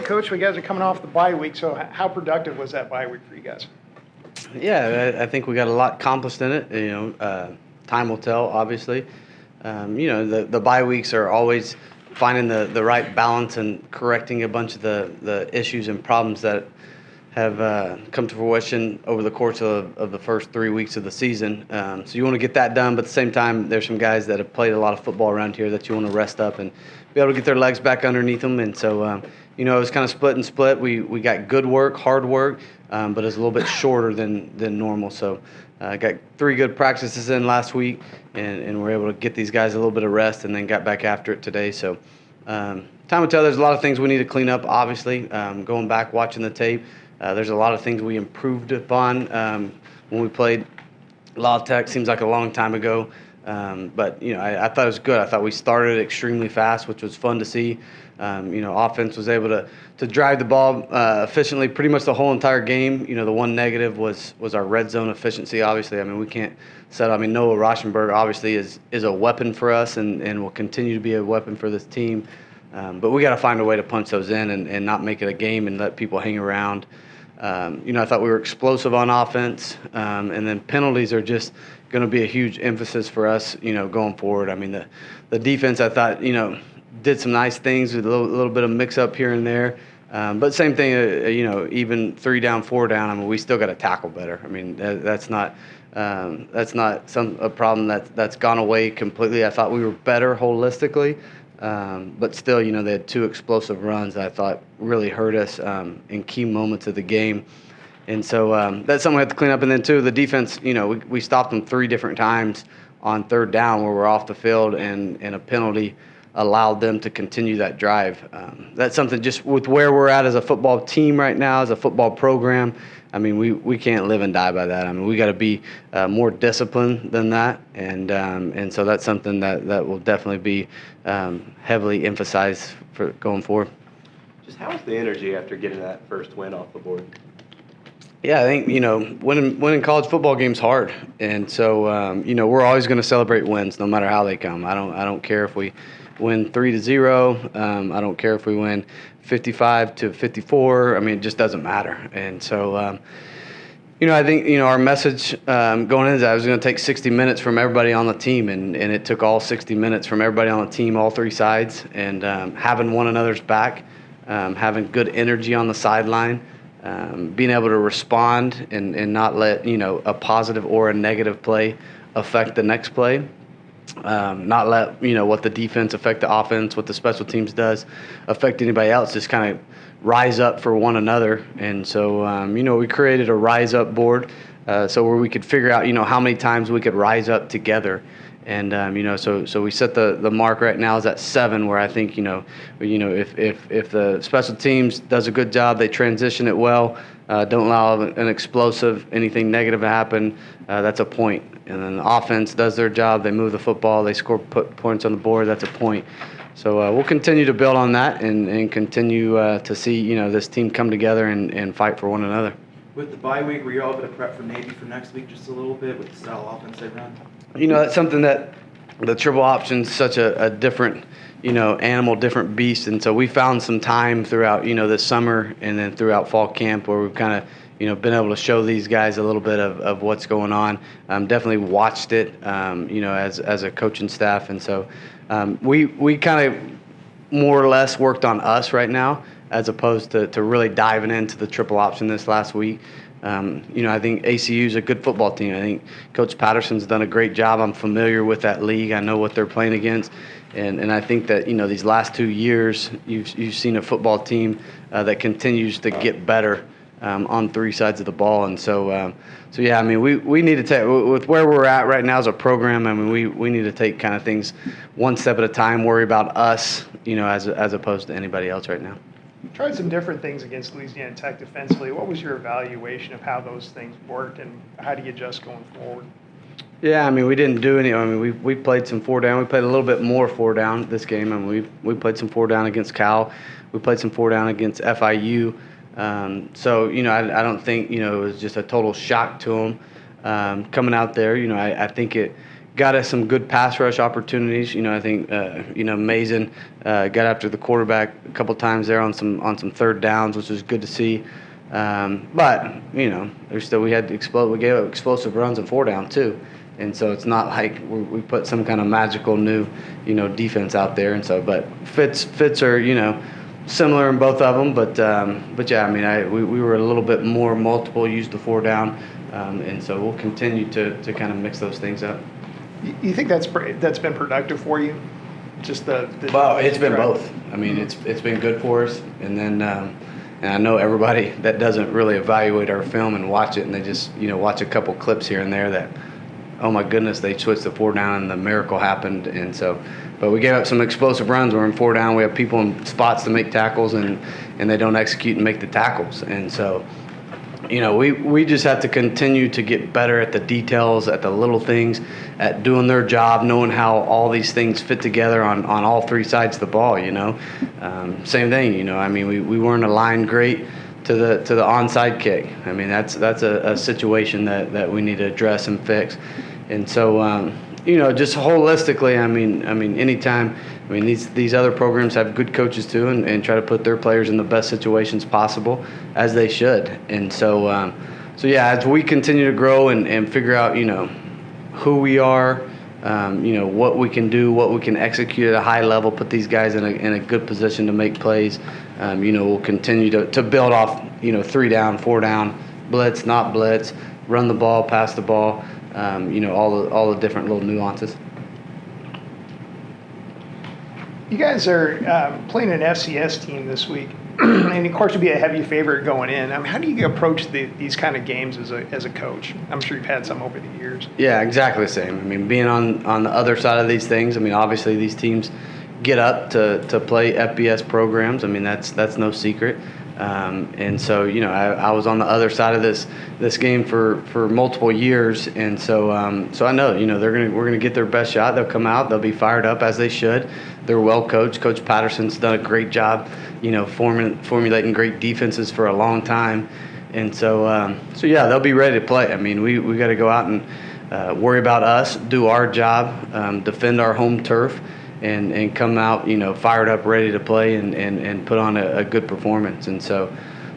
Coach, you guys are coming off the bye week, so how productive was that bye week for you guys? Yeah, I think we got a lot accomplished in it. Time will tell, obviously. The bye weeks are always finding the right balance and correcting a bunch of the issues and problems that have come to fruition over the course of the first 3 weeks of the season. So you want to get that done, but at the same time, there's some guys that have played a lot of football around here that you want to rest up and be able to get their legs back underneath them. And so, it was kind of split and split. We got good work, hard work, but it's a little bit shorter than normal. So I got 3 good practices in last week, and we're able to get these guys a little bit of rest and then got back after it today. So time will tell. There's a lot of things we need to clean up, obviously. Going back, watching the tape, there's a lot of things we improved upon when we played La Tech. Seems like a long time ago. But I thought it was good. I thought we started extremely fast, which was fun to see. Offense was able to drive the ball efficiently pretty much the whole entire game. The one negative was our red zone efficiency, obviously. We can't set. Noah Rauschenberg obviously is a weapon for us and will continue to be a weapon for this team. But we got to find a way to punch those in and not make it a game and let people hang around. I thought we were explosive on offense, and then penalties are just going to be a huge emphasis for us, going forward. The defense, I thought, did some nice things with a little bit of mix-up here and there. But same thing, even 3 down, 4 down, we still got to tackle better. That's not a problem that's gone away completely. I thought we were better holistically. But still, they had 2 explosive runs that I thought really hurt us in key moments of the game. And so that's something we have to clean up. And then, too, the defense, we stopped them 3 different times on 3rd down where we're off the field, and a penalty allowed them to continue that drive. That's something just with where we're at as a football team right now, as a football program. We can't live and die by that. We got to be more disciplined than that, and so that's something that will definitely be heavily emphasized for going forward. Just how was the energy after getting that first win off the board? Yeah, I think winning college football games hard, and so we're always going to celebrate wins no matter how they come. I don't care if we win 3-0. I don't care if we win 55-54. It just doesn't matter. And so, I think our message going into that was going to take 60 minutes from everybody on the team, and it took all 60 minutes from everybody on the team, all 3 sides, and having one another's back, having good energy on the sideline. Being able to respond and not let a positive or a negative play affect the next play. Not let what the defense affect the offense, what the special teams does affect anybody else. Just kind of rise up for one another. And so we created a rise up board so where we could figure out how many times we could rise up together. And so we set the mark right now is at 7, where I think if the special teams does a good job, they transition it well, don't allow an explosive anything negative to happen, that's a point. And then the offense does their job, they move the football, they put points on the board, that's a point. So we'll continue to build on that and continue to see this team come together and fight for one another. With the bye week, were you all able to prep for maybe for next week just a little bit with the style offense they run? That's something that the triple option's such a different, animal, different beast. And so we found some time throughout, this summer and then throughout fall camp where we've kind of, been able to show these guys a little bit of what's going on. Definitely watched it, as a coaching staff. And so we kind of more or less worked on us right now as opposed to really diving into the triple option this last week. I think ACU is a good football team. I think Coach Patterson's done a great job. I'm familiar with that league. I know what they're playing against. And I think that, these last 2 years, you've seen a football team that continues to get better on 3 sides of the ball. And so yeah, we need to take, with where we're at right now as a program, we need to take kind of things one step at a time, worry about us, as opposed to anybody else right now. You tried some different things against Louisiana Tech defensively. What was your evaluation of how those things worked, and how do you adjust going forward? Yeah, we didn't do any. We played some 4 down. We played a little bit more 4 down this game. We played some 4 down against Cal. We played some 4 down against FIU. So I don't think it was just a total shock to them coming out there. I think it got us some good pass rush opportunities. I think Mason got after the quarterback a couple times there on some third downs, which was good to see. But there's still we gave up explosive runs and 4 down too, and so it's not like we put some kind of magical new defense out there. And so, but fits are similar in both of them. But yeah, I mean we were a little bit more multiple, used the 4 down, and so we'll continue to kind of mix those things up. You think that's been productive for you? Just the Well, it's been both. I mean, it's been good for us, and then and I know everybody that doesn't really evaluate our film and watch it, and they just watch a couple clips here and there that, oh my goodness, they switched to 4 down and the miracle happened. And so, but we gave up some explosive runs. We're in 4 down. We have people in spots to make tackles, and they don't execute and make the tackles. And so, we just have to continue to get better at the details, at the little things, at doing their job, knowing how all these things fit together on all 3 sides of the ball. Same thing. I mean, we weren't aligned great to the onside kick. I mean, that's a situation that we need to address and fix. And so, just holistically, I mean, anytime. I mean, these other programs have good coaches too, and try to put their players in the best situations possible, as they should. And so, yeah, as we continue to grow and figure out, who we are, what we can do, what we can execute at a high level, put these guys in a good position to make plays. We'll continue to build off, 3 down, 4 down, blitz, not blitz, run the ball, pass the ball, all the different little nuances. You guys are playing an FCS team this week, and of course, you'll be a heavy favorite going in. How do you approach these kind of games as a coach? I'm sure you've had some over the years. Yeah, exactly the same. I mean, being on the other side of these things, I mean, obviously these teams get up to play FBS programs. I mean, that's no secret. And so, I was on the other side of this game for multiple years, and so I know, we're gonna get their best shot. They'll come out, they'll be fired up as they should. They're well coached. Coach Patterson's done a great job, formulating great defenses for a long time, and so yeah, they'll be ready to play. I mean, we got to go out and worry about us, do our job, defend our home turf. And come out, fired up, ready to play, and put on a good performance. And so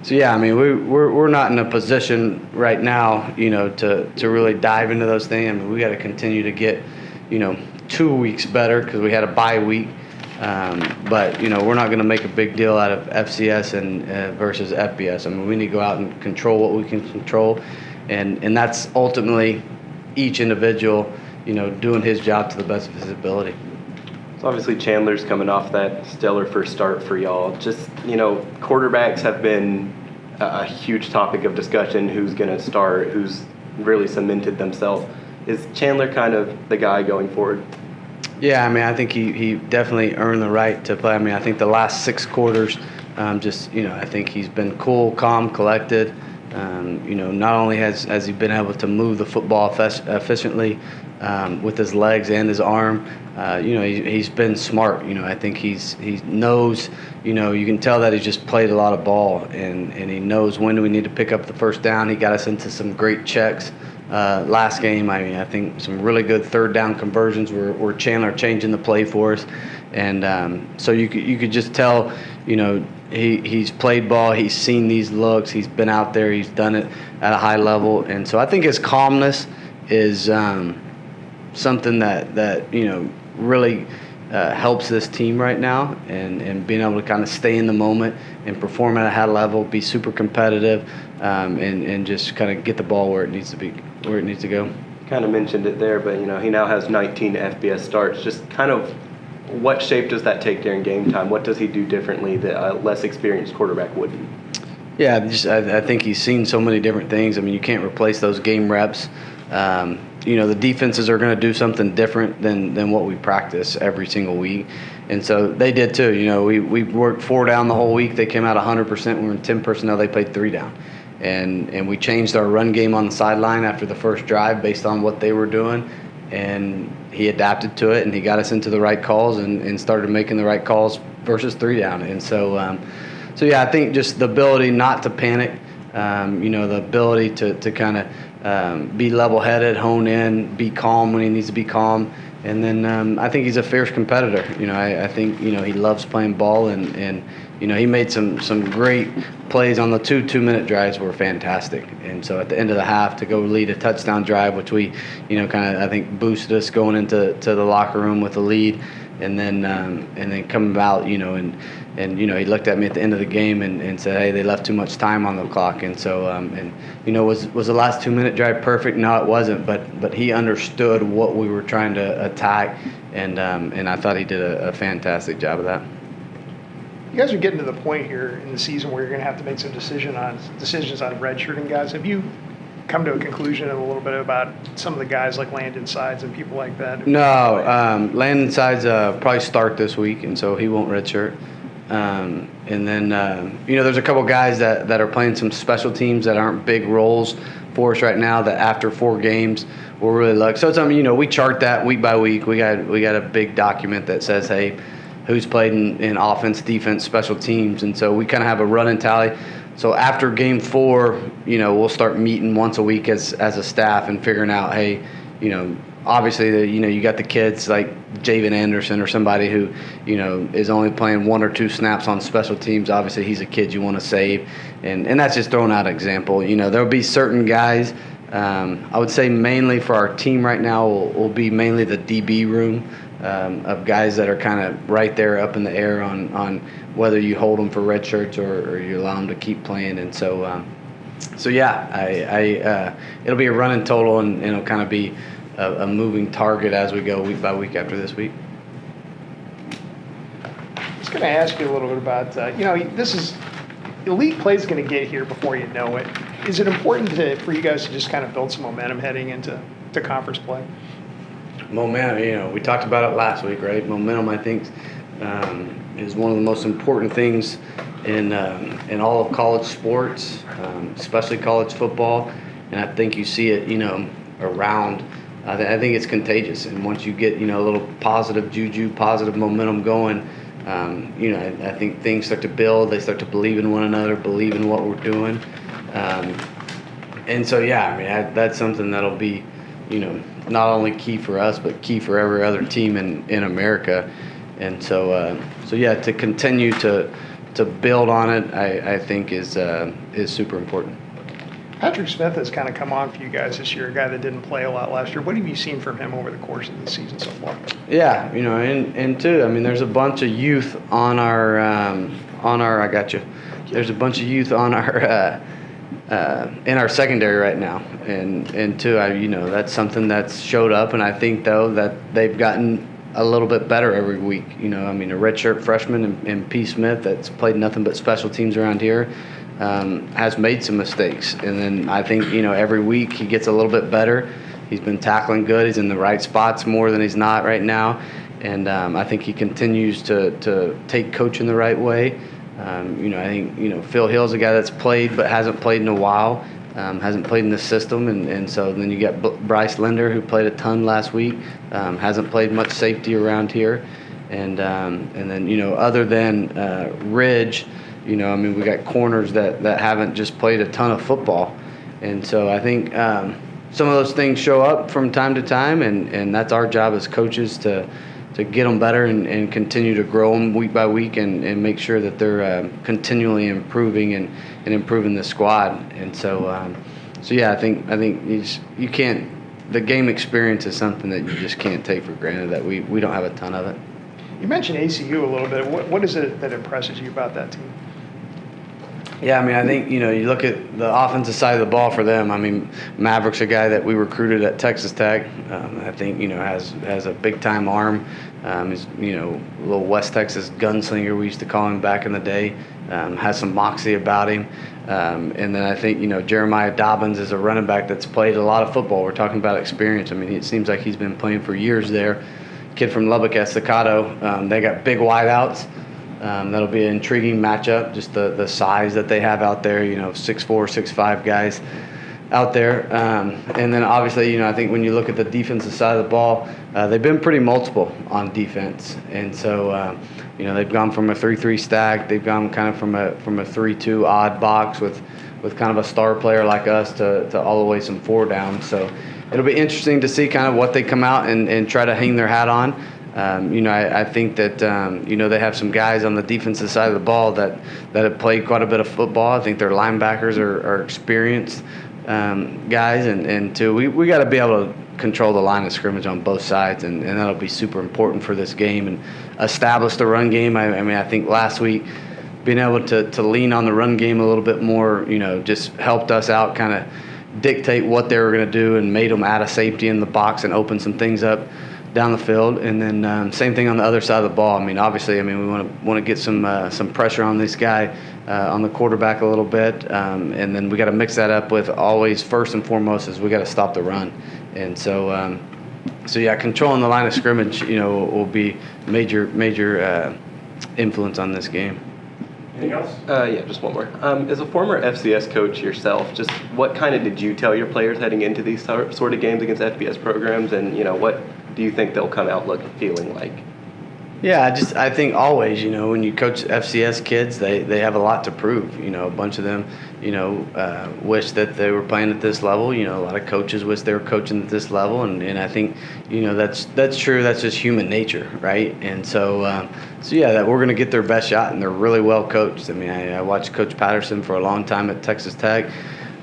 yeah, I mean, we're not in a position right now, to really dive into those things. I mean, we got to continue to get, 2 weeks better because we had a bye week. But we're not going to make a big deal out of FCS and versus FBS. I mean, we need to go out and control what we can control, and that's ultimately each individual, doing his job to the best of his ability. So obviously Chandler's coming off that stellar first start for y'all. Just, quarterbacks have been a huge topic of discussion. Who's going to start? Who's really cemented themselves? Is Chandler kind of the guy going forward? Yeah, I mean, I think he definitely earned the right to play. I mean, I think the last 6 quarters, I think he's been cool, calm, collected. Not only has he been able to move the football efficiently with his legs and his arm, he's been smart. I think he knows, you can tell that he's just played a lot of ball, and he knows when do we need to pick up the first down. He got us into some great checks last game. I mean, I think some really good third down conversions were Chandler changing the play for us. And so you could just tell, he's played ball, he's seen these looks, he's been out there, he's done it at a high level. And so I think his calmness is something that really helps this team right now, and being able to kind of stay in the moment and perform at a high level, be super competitive, and just kind of get the ball where it needs to go. Kind of mentioned it there, but he now has 19 FBS starts. Just kind of what shape does that take during game time? What does he do differently that a less experienced quarterback wouldn't? Yeah, I think he's seen so many different things. I mean, you can't replace those game reps. The defenses are going to do something different than what we practice every single week. And so they did too. We worked 4 down the whole week. They came out 100%. We were in 10 personnel. They played 3 down. And we changed our run game on the sideline after the first drive based on what they were doing. And he adapted to it, and he got us into the right calls and started making the right calls versus 3 down. And so, yeah, I think just the ability not to panic, The ability to kind of be level-headed, hone in, be calm when he needs to be calm. And then I think he's a fierce competitor. I think, he loves playing ball, and he made some great plays on the two-minute drives were fantastic. And so at the end of the half to go lead a touchdown drive, which we, kind of I think boosted us going into the locker room with a lead. And then coming out, and he looked at me at the end of the game and said, hey, they left too much time on the clock. And so, was the last 2-minute drive perfect? No, it wasn't. But he understood what we were trying to attack, and I thought he did a fantastic job of that. You guys are getting to the point here in the season where you're going to have to make some decisions on redshirting guys. Have you come to a conclusion a little bit about some of the guys like Landon Sides and people like that? No, Landon Sides probably start this week, and so he won't redshirt. And then, there's a couple guys that are playing some special teams that aren't big roles for us right now that after 4 games we'll really look. So it's something, we chart that week by week. We got a big document that says, hey, who's played in offense, defense, special teams. And so we kind of have a running tally. So after game 4, we'll start meeting once a week as a staff and figuring out, hey, obviously, you got the kids like Javen Anderson or somebody who, is only playing 1 or 2 snaps on special teams. Obviously, he's a kid you want to save. And that's just throwing out an example. There'll be certain guys, I would say mainly for our team right now will be mainly the DB room of guys that are kind of right there up in the air on whether you hold them for red shirts or you allow them to keep playing. And so, it'll be a running total, and it'll kind of be a moving target as we go week by week after this week. I was going to ask you a little bit about, this is elite play is going to get here before you know it. Is it important for you guys to just kind of build some momentum heading into conference play? Momentum, we talked about it last week, right? Momentum, I think, is one of the most important things in all of college sports, especially college football. And I think you see it, around. I think it's contagious. And once you get, a little positive juju, positive momentum going, I think things start to build. They start to believe in one another, believe in what we're doing. And so, that's something that'll be, not only key for us, but key for every other team in America. And so, to continue to build on it, I think is super important. Patrick Smith has kind of come on for you guys this year, a guy that didn't play a lot last year. What have you seen from him over the course of the season so far? Yeah, and too, there's a bunch of youth on our I got you. There's a bunch of youth on our in our secondary right now, and too, that's something that's showed up, and I think though that they've gotten a little bit better every week. A redshirt freshman in P. Smith that's played nothing but special teams around here. Has made some mistakes, and then I think every week he gets a little bit better. He's been tackling good. He's in the right spots more than he's not right now, and I think he continues to take coaching the right way. I think Phil Hill's a guy that's played but hasn't played in a while, hasn't played in the system, and so then you got Bryce Linder who played a ton last week, hasn't played much safety around here, and then other than Ridge. We got corners that haven't just played a ton of football. And so I think some of those things show up from time to time, and that's our job as coaches to get them better and continue to grow them week by week and make sure that they're continually improving and improving the squad. And so, I think you can't – the game experience is something that you just can't take for granted, that we don't have a ton of it. You mentioned ACU a little bit. What is it that impresses you about that team? Yeah, I think, you look at the offensive side of the ball for them. Maverick's a guy that we recruited at Texas Tech. I think, has a big-time arm. He's, a little West Texas gunslinger, we used to call him back in the day. Has some moxie about him. And then I think, Jeremiah Dobbins is a running back that's played a lot of football. We're talking about experience. It seems like he's been playing for years there. Kid from Lubbock, Estacado. They got big wideouts. That'll be an intriguing matchup, just the size that they have out there, 6'4", 6'5" guys. out there. And then obviously, I think when you look at the defensive side of the ball, they've been pretty multiple on defense. And so, they've gone from a 3-3 stack. They've gone kind of from a 3-2 odd box with kind of a star player like us to all the way some 4 down. So it'll be interesting to see kind of what they come out and try to hang their hat on. I think that, they have some guys on the defensive side of the ball that have played quite a bit of football. I think their linebackers are experienced guys. And two, we got to be able to control the line of scrimmage on both sides, and that'll be super important for this game and establish the run game. I think last week being able to lean on the run game a little bit more, just helped us out, kind of dictate what they were going to do and made them out of safety in the box and open some things up down the field. And then same thing on the other side of the ball. Obviously, we want to get some pressure on this guy, on the quarterback a little bit, and then we got to mix that up with always first and foremost is we got to stop the run. And so yeah, controlling the line of scrimmage, will be major influence on this game. Anything else? Yeah, just one more. As a former FCS coach yourself, just what kind of did you tell your players heading into these sort of games against FBS programs, and what do you think they'll come out feeling like? Yeah, I think always, when you coach FCS kids, they have a lot to prove. A bunch of them, wish that they were playing at this level. A lot of coaches wish they were coaching at this level, and I think, that's true. That's just human nature, right? And so yeah, that we're going to get their best shot, and they're really well coached. I watched Coach Patterson for a long time at Texas Tech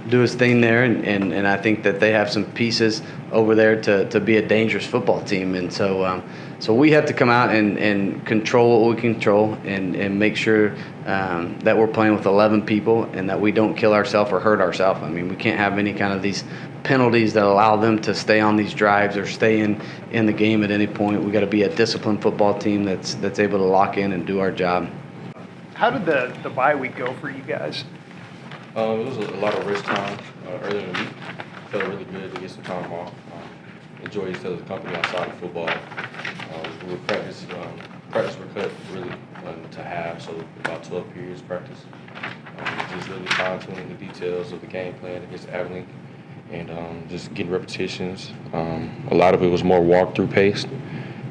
do his thing there, and I think that they have some pieces over there to be a dangerous football team. And so we have to come out and control what we control and make sure that we're playing with 11 people and that we don't kill ourselves or hurt ourselves. We can't have any kind of these penalties that allow them to stay on these drives or stay in the game at any point. We got to be a disciplined football team that's able to lock in and do our job. How did the bye week go for you guys? It was a lot of rest time earlier in the week. Felt really good to get some time off. Enjoy each other's company outside of football. We would practice were cut really to half, so about 12 periods practice. Just really fine-tuning the details of the game plan against Abilene and just getting repetitions. A lot of it was more walk-through paced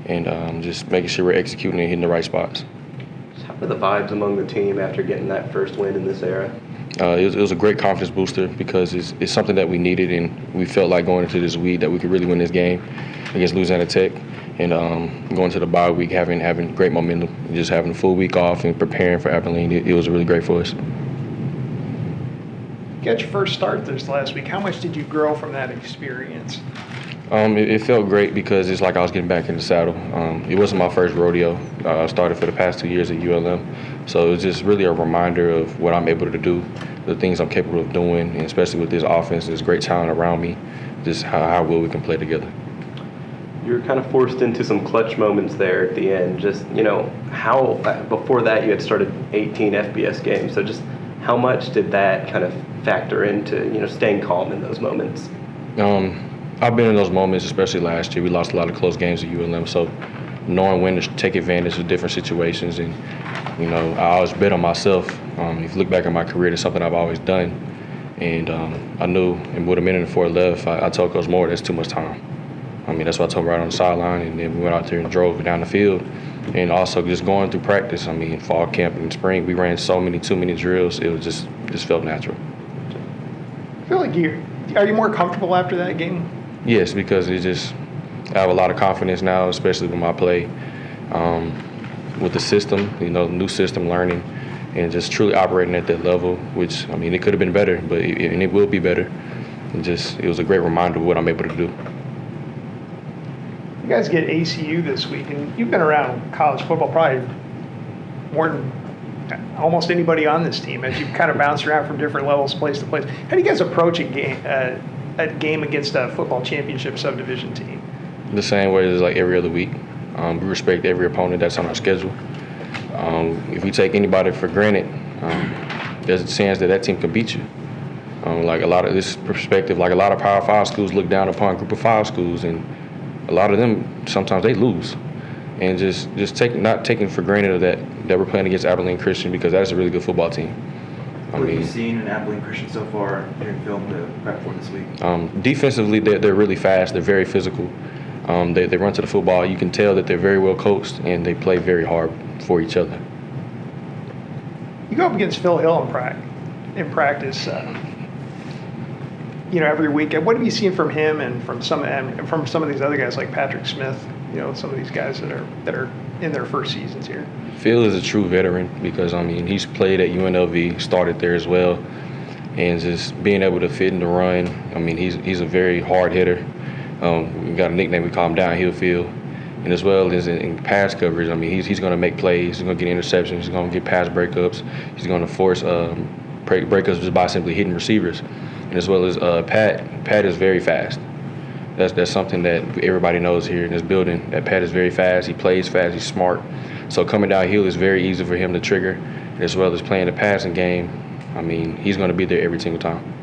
and just making sure we're executing and hitting the right spots. How were the vibes among the team after getting that first win in this era? It was a great confidence booster because it's something that we needed, and we felt like going into this week that we could really win this game against Louisiana Tech. And going to the bye week, having great momentum, and just having a full week off and preparing for Abilene, it was really great for us. You got your first start this last week. How much did you grow from that experience? It felt great because it's like I was getting back in the saddle. It wasn't my first rodeo. I started for the past 2 years at ULM. So it was just really a reminder of what I'm able to do, the things I'm capable of doing, and especially with this offense, there's great talent around me, just how well we can play together. You were kind of forced into some clutch moments there at the end. Just, how, before that you had started 18 FBS games. So just how much did that kind of factor into, staying calm in those moments? I've been in those moments, especially last year. We lost a lot of close games at ULM, so knowing when to take advantage of different situations. And, I always bet on myself. If you look back at my career, it's something I've always done. And I knew, and with a minute and 4 left, I told Coach Moore that's too much time. That's what I told him right on the sideline, and then we went out there and drove down the field. And also just going through practice, fall camp and spring, we ran too many drills. It was just felt natural. I feel like are you more comfortable after that game? Yes, because I have a lot of confidence now, especially with my play, with the system, new system learning, and just truly operating at that level, which, it could have been better, but it will be better. And it was a great reminder of what I'm able to do. You guys get ACU this week, and you've been around college football probably more than almost anybody on this team as you've kind of bounced around from different levels, place to place. How do you guys approach a game against a football championship subdivision team? The same way as like every other week. We respect every opponent that's on our schedule. If we take anybody for granted, there's a chance that team can beat you. Like a lot of this perspective, like a lot of Power 5 schools look down upon Group of 5 schools, and a lot of them sometimes they lose. And not taking for granted that we're playing against Abilene Christian, because that's a really good football team. What have you seen in Abilene Christian so far during film to prep for this week? Defensively, they're really fast. They're very physical. They run to the football. You can tell that they're very well coached, and they play very hard for each other. You go up against Phil Hill in practice, every week. What have you seen from him and from some of these other guys like Patrick Smith? Some of these guys that are in their first seasons here. Phil is a true veteran because he's played at UNLV, started there as well, and just being able to fit in the run. He's a very hard hitter. We got a nickname, we call him Downhill Phil. And as well as in pass coverage, he's going to make plays. He's going to get interceptions. He's going to get pass breakups. He's going to force breakups just by simply hitting receivers. And as well as Pat is very fast. That's something that everybody knows here in this building, that Pat is very fast. He plays fast. He's smart. So coming downhill is very easy for him to trigger. And as well as playing the passing game, he's going to be there every single time.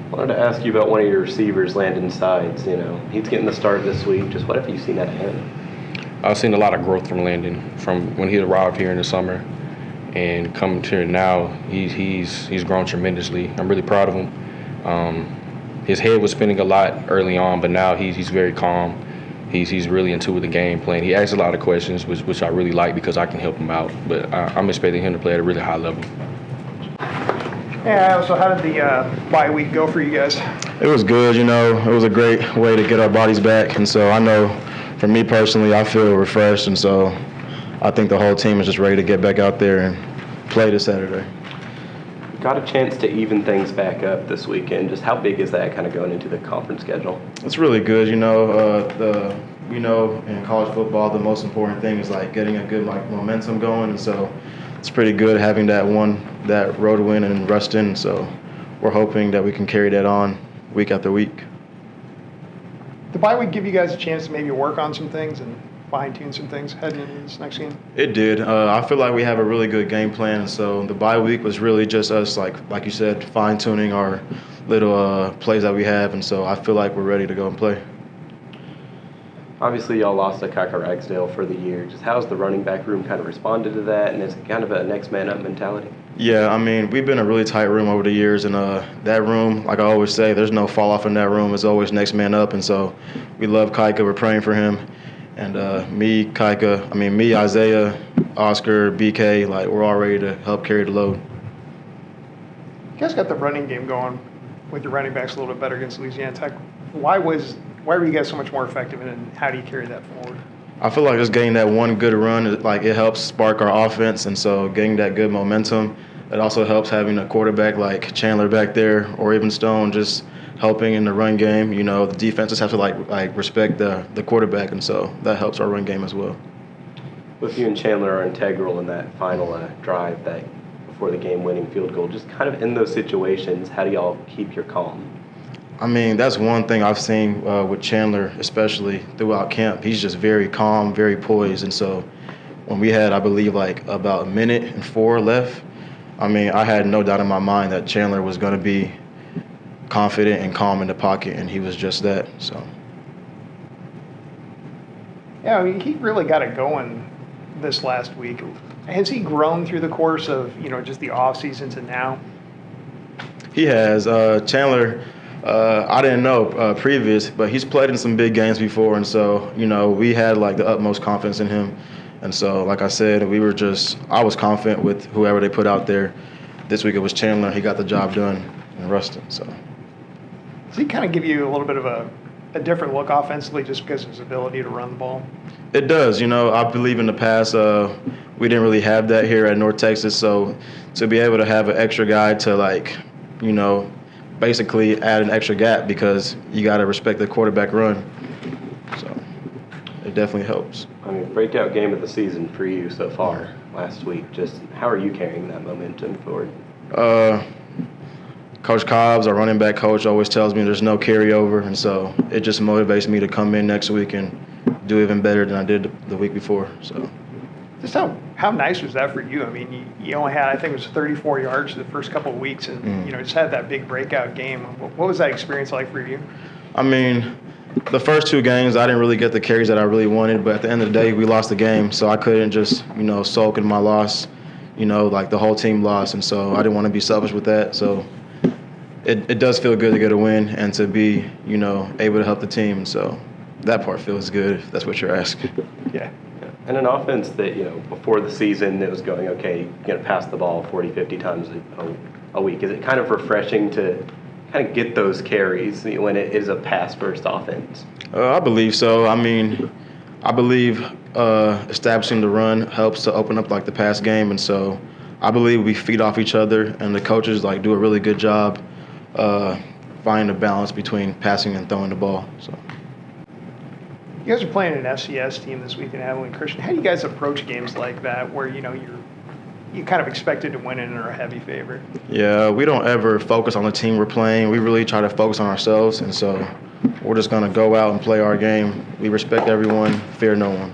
I wanted to ask you about one of your receivers, Landon Sides. He's getting the start this week. Just what have you seen out of him? I've seen a lot of growth from Landon from when he arrived here in the summer and coming to here now. He's grown tremendously. I'm really proud of him. His head was spinning a lot early on, but now he's very calm. He's really into the game plan. He asks a lot of questions, which I really like because I can help him out. But I'm expecting him to play at a really high level. Yeah, so how did the bye week go for you guys? It was good, It was a great way to get our bodies back. And so I know for me personally, I feel refreshed. And so I think the whole team is just ready to get back out there and play this Saturday. Got a chance to even things back up this weekend. Just how big is that kind of going into the conference schedule? It's really good, in college football, the most important thing is like getting a good momentum going. And so it's pretty good having that road win in Ruston. So we're hoping that we can carry that on week after week. The bye week give you guys a chance to maybe work on some things and fine-tune some things heading into this next game? It did. I feel like we have a really good game plan. And so the bye week was really just us, like you said, fine-tuning our little plays that we have. And so I feel like we're ready to go and play. Obviously, y'all lost to Kaka Ragsdale for the year. Just how's the running back room kind of responded to that, and is it kind of a next man up mentality? Yeah, we've been a really tight room over the years, and that room, like I always say, there's no fall off in that room. It's always next man up, and so we love Kika. We're praying for him, and me, Isaiah, Oscar, BK, we're all ready to help carry the load. You guys got the running game going with your running backs a little bit better against Louisiana Tech. Why were you guys so much more effective, and how do you carry that forward? I feel like just getting that one good run, it helps spark our offense, and so getting that good momentum. It also helps having a quarterback like Chandler back there, or even Stone, just helping in the run game. The defenses have to respect the quarterback, and so that helps our run game as well. Both you and Chandler are integral in that final drive, that before the game-winning field goal. Just kind of in those situations, how do y'all keep your calm? That's one thing I've seen with Chandler, especially throughout camp. He's just very calm, very poised. And so when we had, I believe, about 1:04 left, I had no doubt in my mind that Chandler was going to be confident and calm in the pocket, and he was just that. So. Yeah, he really got it going this last week. Has he grown through the course of, just the offseason to now? He has. Chandler, I didn't know previous, but he's played in some big games before, and so, we had the utmost confidence in him. And so, like I said, I was confident with whoever they put out there. This week it was Chandler. He got the job done in Ruston. So. Does he kind of give you a little bit of a different look offensively just because of his ability to run the ball? It does. I believe in the past we didn't really have that here at North Texas. So to be able to have an extra guy to basically add an extra gap, because you got to respect the quarterback run. So it definitely helps. Breakout game of the season for you so far last week. Just how are you carrying that momentum forward? Coach Cobbs, our running back coach, always tells me there's no carryover, and so it just motivates me to come in next week and do even better than I did the week before. So. Just how nice was that for you? You only had, I think it was 34 yards the first couple of weeks, and just had that big breakout game. What was that experience like for you? The first two games I didn't really get the carries that I really wanted, but at the end of the day we lost the game, so I couldn't just sulk in my loss. like the whole team lost, and so I didn't want to be selfish with that. So it does feel good to get a win and to be, able to help the team. So that part feels good, if that's what you're asking. Yeah. And an offense that, before the season, it was going, okay, you're going to pass the ball 40, 50 times a week. Is it kind of refreshing to kind of get those carries when it is a pass-first offense? I believe so. I mean, I believe establishing the run helps to open up, like, the pass game. And so I believe we feed off each other, and the coaches, like, do a really good job finding a balance between passing and throwing the ball. So. You guys are playing an FCS team this week in Abilene Christian. How do you guys approach games like that where, you kind of expected to win and are a heavy favorite? Yeah, we don't ever focus on the team we're playing. We really try to focus on ourselves, and so we're just going to go out and play our game. We respect everyone, fear no one.